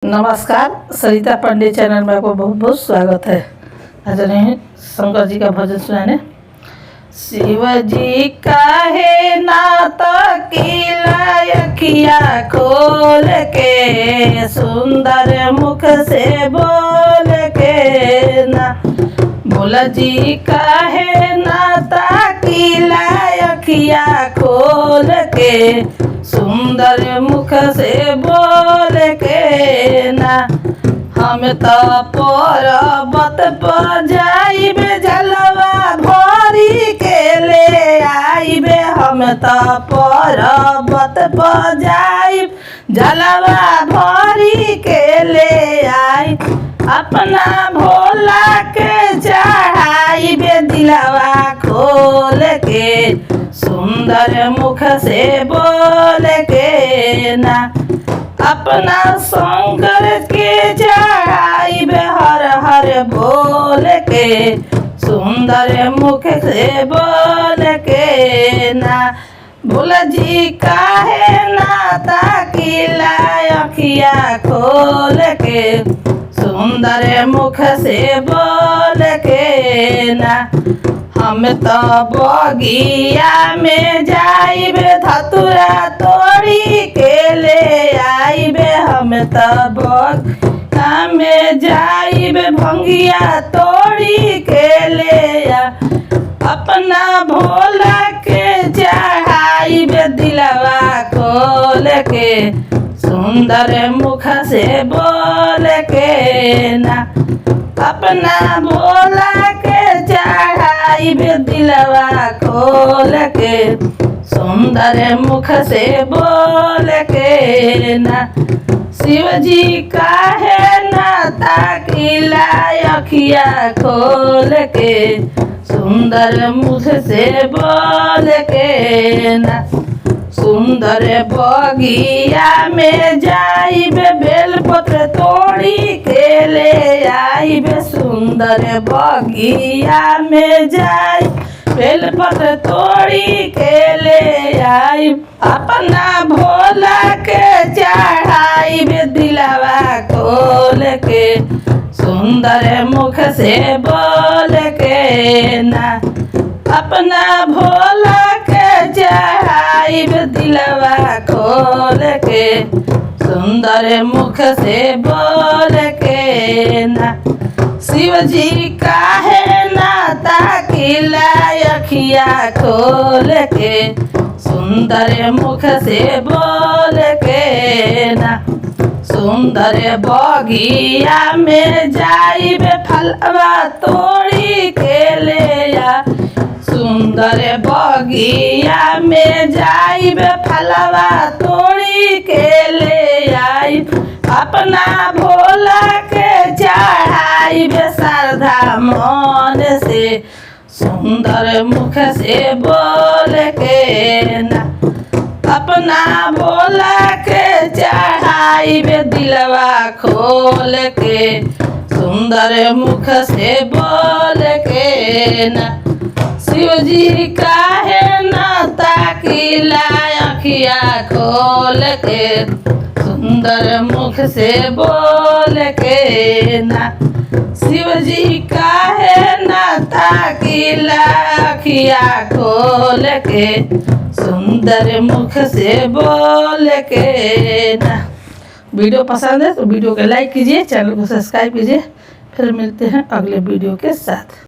नमस्कार, सरिता पांडे चैनल में आपको बहुत बहुत स्वागत है। आज नहीं शंकर जी का भजन सुनाने। शिव जी का है नाथ किला अखिया खोल के, सुंदर मुख से बोल के ना। भोला जी का है नाता किला अखिया खोल के, सुंदर मुख से बोल के ना। हम तो पर्वत पर जाइबे जलवा भरी के ले आइबे। हम तो पर्वत पर जाइब जलवा भरी के ले आई। अपना भोला के चढ़ाइबे दिलवा खोल के, सुंदर मुख से बोल के ना। अपना शंकर के चढ़ाइबे हर हर बोल के, सुंदर मुख से बोल के ना। भोला जी का है नाता किला अखिया खोल के, सुंदर मुख से बोल के ना। हम तो बगिया में जाइबे धतुरा तोड़ी के ले आइबे। हम तो बगिया में जाइबे भंगिया तोड़ी के ले आ। अपना भोला के चढ़ाइबे दिलवा खोल के, सुंदर मुख से बोल के ना। अपना भोला के चढ़ाइबे दिलवा खोल के, सुंदर मुख से बोल के ना। शिव जी का है नाता किला अखिया खोल के, सुंदर मुख से बोल के ना। सुंदर बगिया में जाइबे बेलपत्र तोड़ी के ले आइबे। सुंदर बगिया में जाई बेलपत्र तोड़ी के ले आई। अपना भोला के चढ़ाइबे दिलवा खोल के, सुंदर मुख से बोल के ना। अपना भोला के चढ़ाइबे दिलवा खोल के, सुंदर मुख से बोल के ना। शिव जी का है नाता किला अखिया खोल के, सुंदर मुख से बोल के ना। सुंदर बगिया में जाइबे फलवा तोड़ी के ले आ। सुंदर बगिया में जाइबे फलवा तोड़ी के ले आई। अपना भोला के चढ़ाइबे श्रद्धा मन से, सुंदर मुख से बोल के ना। अपना भोला के चढ़ाइबे दिलवा खोल के, सुंदर मुख से बोल के ना। शिव जी का है नाता किला अखिया खोल के, सुंदर मुख से बोल के ना। शिव जी का है नाता किला अखिया खोल के, सुंदर मुख से बोल के ना। वीडियो पसंद है तो वीडियो को लाइक कीजिए, चैनल को सब्सक्राइब कीजिए। फिर मिलते हैं अगले वीडियो के साथ।